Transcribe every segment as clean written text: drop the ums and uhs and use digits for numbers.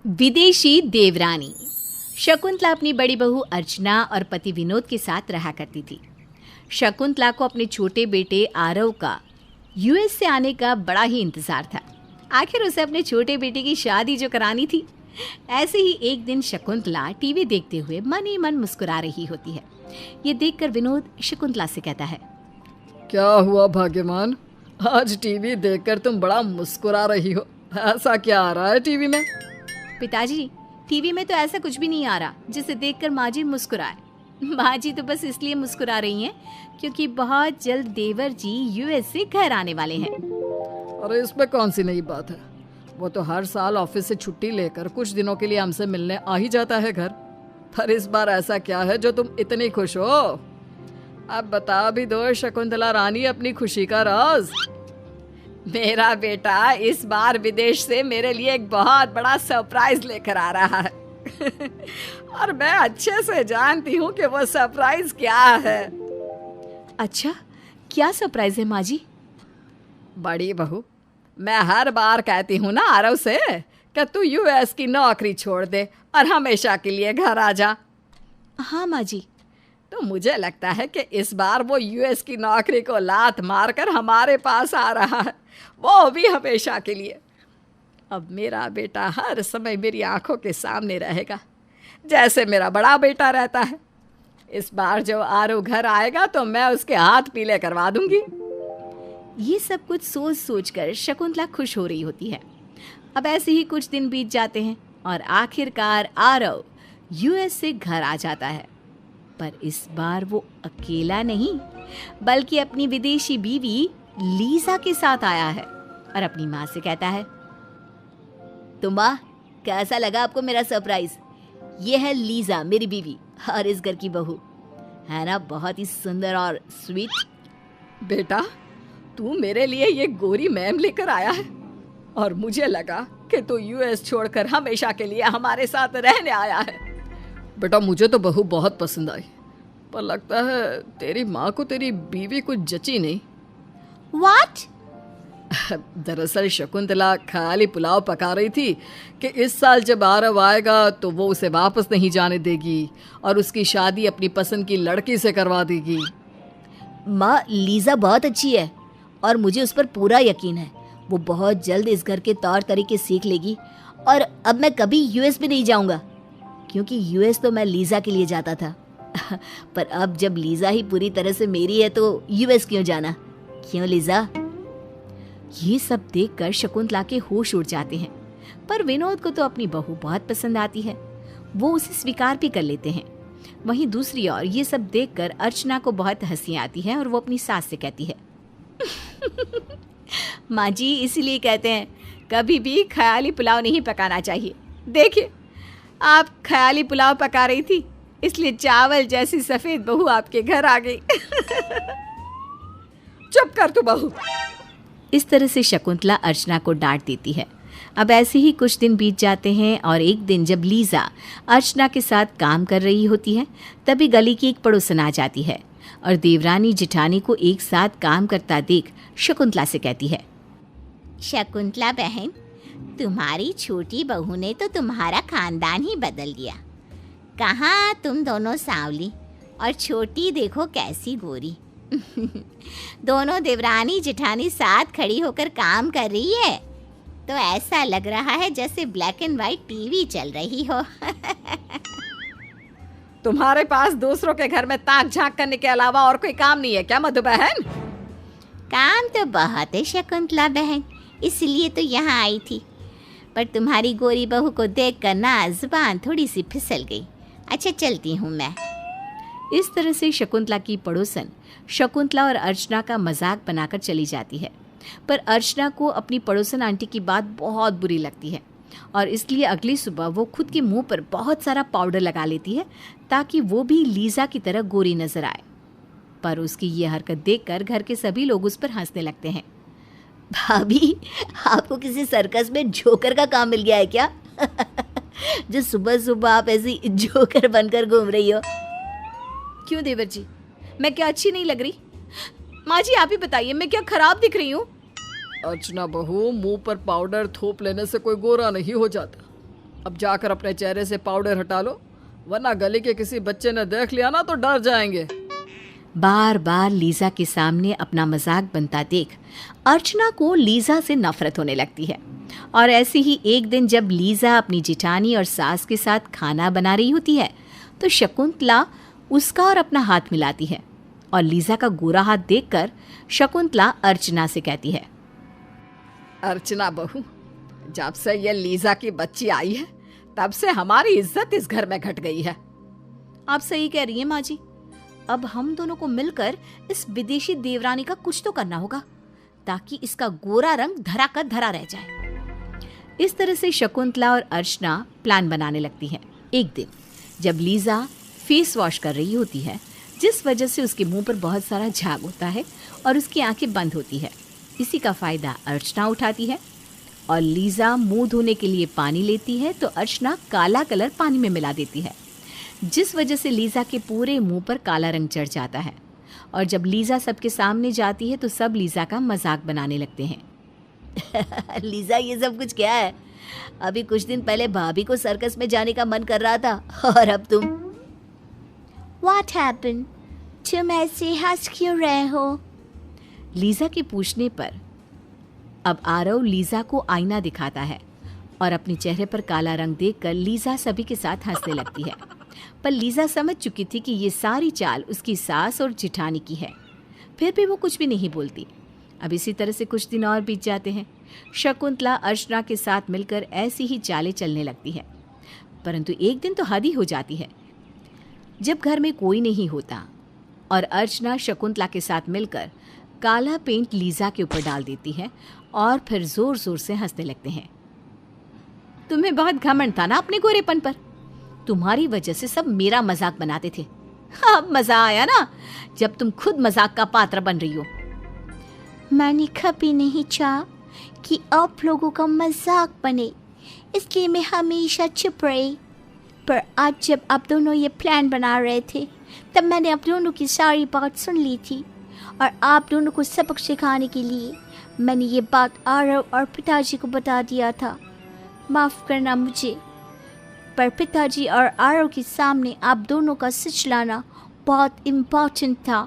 विदेशी देवरानी। शकुंतला अपनी बड़ी बहू अर्चना और पति विनोद के साथ रहा करती थी। शकुंतला को अपने छोटे बेटे आरव का यूएस से आने का बड़ा ही इंतज़ार था। आखिर उसे अपने छोटे बेटे की शादी जो करानी थी। ऐसे ही एक दिन शकुंतला टीवी देखते हुए मन ही मन मुस्कुरा रही होती है। ये देखकर विनोद शकुंतला से कहता है, क्या हुआ भाग्यमान, आज टीवी देखकर तुम बड़ा मुस्कुरा रही हो। ऐसा क्या आ रहा है टीवी में? पिताजी, टीवी में तो ऐसा कुछ भी नहीं आ रहा जिसे देखकर माँ जी मुस्कुराए। माँ जी तो बस इसलिए मुस्कुरा रही हैं क्योंकि बहुत जल्द देवर जी यूएस से घर आने वाले हैं। अरे इसमें कौन सी नई बात है, वो तो हर साल ऑफिस से छुट्टी लेकर कुछ दिनों के लिए हमसे मिलने आ ही जाता है घर। पर इस बार ऐसा क्या है जो तुम इतनी खुश हो? अब बता भी दो शकुंतला रानी अपनी खुशी का राज। मेरा बेटा इस बार विदेश से मेरे लिए एक बहुत बड़ा सरप्राइज लेकर आ रहा है और मैं अच्छे से जानती हूँ कि वो सरप्राइज क्या है। अच्छा, क्या सरप्राइज है माँ जी? बड़ी बहू, मैं हर बार कहती हूँ ना आरव से कि तू यूएस की नौकरी छोड़ दे और हमेशा के लिए घर आ जा। हाँ माँ जी। तो मुझे लगता है कि इस बार वो यूएस की नौकरी को लात मारकर हमारे पास आ रहा है, वो भी हमेशा के लिए। अब मेरा बेटा हर समय मेरी आंखों के सामने रहेगा जैसे मेरा बड़ा बेटा रहता है। इस बार जो आरव घर आएगा तो मैं उसके हाथ पीले करवा दूंगी। ये सब कुछ सोच सोच कर शकुंतला खुश हो रही होती है। अब ऐसे ही कुछ दिन बीत जाते हैं और आखिरकार आरव यूएस से घर आ जाता है। पर इस बार वो अकेला नहीं बल्कि अपनी विदेशी बीवी लीजा के साथ आया है और अपनी माँ से कहता है, तो माँ, कैसा लगा आपको मेरा सरप्राइज? ये है लीजा, मेरी बीवी और इस घर की बहू। है ना बहुत ही सुंदर और स्वीट। बेटा, तू मेरे लिए ये गोरी मैम लेकर आया है और मुझे लगा कि तू यूएस छोड़कर हमेशा के लिए हमारे साथ रहने आया है। बेटा, मुझे तो बहू बहुत पसंद आई, पर लगता है तेरी माँ को तेरी बीवी कुछ जची नहीं। What? दरअसल शकुंतला खाली पुलाव पका रही थी कि इस साल जब आरव आएगा तो वो उसे वापस नहीं जाने देगी और उसकी शादी अपनी पसंद की लड़की से करवा देगी। माँ, लीजा बहुत अच्छी है और मुझे उस पर पूरा यकीन है। वो बहुत जल्द इस घर के तौर तरीके सीख लेगी और अब मैं कभी यूएस भी नहीं जाऊंगा, क्योंकि यूएस तो मैं लीजा के लिए जाता था। पर अब जब लीजा ही पूरी तरह से मेरी है तो यूएस क्यों जाना? क्यों लीजा? ये सब देखकर शकुंतला के होश उड़ जाते हैं। पर विनोद को तो अपनी बहू बहुत पसंद आती है, वो उसे स्वीकार भी कर लेते हैं। वहीं दूसरी ओर ये सब देखकर अर्चना को बहुत हंसी आती है और वो अपनी सास से कहती है, माँ जी, इसीलिए कहते हैं कभी भी ख्याली पुलाव नहीं पकाना चाहिए। देखिए, आप ख्याली पुलाव पका रही थी इसलिए चावल जैसी सफेद बहू आपके घर आ गई। चुप कर तू बहू। इस तरह से शकुंतला अर्चना को डांट देती है। अब ऐसे ही कुछ दिन बीत जाते हैं और एक दिन जब लीजा अर्चना के साथ काम कर रही होती है तभी गली की एक पड़ोसन आ जाती है और देवरानी जेठानी को एक साथ काम करता देख शकुंतला से कहती है, शकुंतला बहन, तुम्हारी छोटी बहू ने तो तुम्हारा खानदान ही बदल दिया। कहाँ तुम दोनों सांवली और छोटी देखो कैसी गोरी। दोनों देवरानी जेठानी साथ खड़ी होकर काम कर रही है तो ऐसा लग रहा है जैसे ब्लैक एंड व्हाइट टीवी चल रही हो। तुम्हारे पास दूसरों के घर में ताक झांक करने के अलावा और कोई काम नहीं है क्या मधु बहन? काम तो बहुत है शकुंतला बहन, इसलिए तो यहाँ आई थी। पर तुम्हारी गोरी बहू को देख कर ना जुबान थोड़ी सी फिसल गई। अच्छा, चलती हूँ मैं। इस तरह से शकुंतला की पड़ोसन शकुंतला और अर्चना का मजाक बनाकर चली जाती है। पर अर्चना को अपनी पड़ोसन आंटी की बात बहुत बुरी लगती है और इसलिए अगली सुबह वो खुद के मुंह पर बहुत सारा पाउडर लगा लेती है ताकि वो भी लीजा की तरह गोरी नजर आए। पर उसकी ये हरकत देखकर घर के सभी लोग उस पर हंसने लगते हैं। भाभी, आपको किसी सर्कस में जोकर का काम मिल गया है क्या? जो सुबह सुबह आप ऐसी जोकर बनकर घूम रही हो। क्यों देवर जी, मैं क्या अच्छी नहीं लग रही? माँ जी, आप ही बताइए, मैं क्या खराब दिख रही हूँ? अर्चना बहू, मुंह पर पाउडर थोप लेने से कोई गोरा नहीं हो जाता। अब जाकर अपने चेहरे से पाउडर हटा लो, वरना गली के किसी बच्चे ने देख लिया ना तो डर जाएंगे। बार बार लीजा के सामने अपना मजाक बनता देख अर्चना को लीजा से नफरत होने लगती है। और ऐसे ही एक दिन जब लीजा अपनी जेठानी और सास के साथ खाना बना रही होती है तो शकुंतला उसका और अपना हाथ मिलाती है और लीजा का गोरा हाथ देखकर शकुंतला अर्चना से कहती है, अर्चना बहू, जब से ये लीजा की बच्ची आई है तब से हमारी इज्जत इस घर में घट गई है। आप सही कह रही हैं माँ जी, अब हम दोनों को मिलकर इस विदेशी देवरानी का कुछ तो करना होगा ताकि इसका गोरा रंग धरा का धरा रह जाए। इस तरह से शकुंतला और अर्चना प्लान बनाने लगती है। एक दिन जब लीजा फेस वॉश कर रही होती है, जिस वजह से उसके मुंह पर बहुत सारा झाग होता है और उसकी आंखें बंद होती है, इसी का फायदा अर्चना उठाती है और लीजा मुंह धोने के लिए पानी लेती है तो अर्चना काला कलर पानी में मिला देती है, जिस वजह से लीजा के पूरे मुंह पर काला रंग चढ़ जाता है। और जब लीजा सबके सामने जाती है तो सब लीजा का मजाक बनाने लगते हैं। लीजा, ये सब कुछ क्या है? अभी कुछ दिन पहले भाभी को सर्कस में जाने का मन कर रहा था और अब तुम। What happened? तुम ऐसे हंस क्यों रहे हो? लीजा के पूछने पर अब आरव लीजा को आईना दिखाता है और अपने चेहरे पर काला रंग देखकर लीजा सभी के साथ हंसने लगती है। पर लीजा समझ चुकी थी कि ये सारी चाल उसकी सास और जेठानी की है, फिर भी वो कुछ भी नहीं बोलती। अब इसी तरह से कुछ दिन और बीत जाते हैं। शकुंतला अर्चना के साथ मिलकर ऐसी ही चालें चलने लगती है, परंतु एक दिन तो हद ही हो जाती है जब घर में कोई नहीं होता और अर्चना शकुंतला के साथ मिलकर काला पेंट लीजा के ऊपर डाल देती है और फिर जोर जोर से हंसने लगते हैं। तुम्हें बहुत घमंड था ना अपने गोरेपन पर, तुम्हारी वजह से सब मेरा मजाक बनाते थे। अब मजा आया ना जब तुम खुद मजाक का पात्र बन रही हो। मैंने कभी नहीं चाहा कि आप लोगों का मजाक बने, इसलिए मैं हमेशा चुप रही। पर आज जब आप दोनों ये प्लान बना रहे थे तब मैंने आप दोनों की सारी बात सुन ली थी और आप दोनों को सबक सिखाने के लिए मैंने ये बात आरव और पिताजी को बता दिया था। माफ़ करना मुझे, पर पिताजी और आरव के सामने आप दोनों का सच लाना बहुत इम्पोर्टेंट था।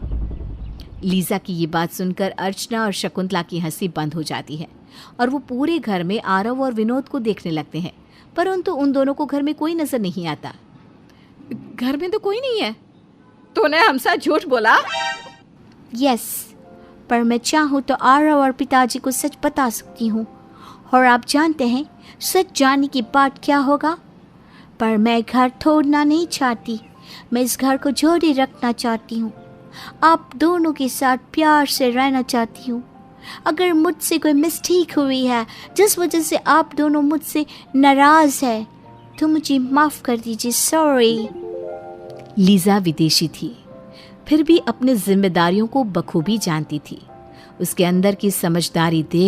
लीजा की ये बात सुनकर अर्चना और शकुंतला की हंसी बंद हो जाती है और वो पूरे घर में आरव और विनोद को देखने लगते हैं, परंतु उन दोनों को घर में कोई नजर नहीं आता। घर में तो कोई नहीं है? तूने हमसे झूठ बोला? यस, पर मैं चाहूँ तो आरव और पिताजी को सच बता सकती हूँ और आप जानते हैं सच जानने के बाद क्या होगा। पर मैं घर छोड़ना नहीं चाहती, मैं इस घर को जोड़े रखना चाहती हूँ, आप दोनों के साथ प्यार से रहना चाहती हूँ। अगर मुझसे कोई मिस्टेक हुई है जिस वजह से आप दोनों मुझसे नाराज़ है तो मुझे माफ़ कर दीजिए, सॉरी। लीजा विदेशी थी, फिर भी अपनी जिम्मेदारियों को बखूबी जानती थी। उसके अंदर की समझदारी देख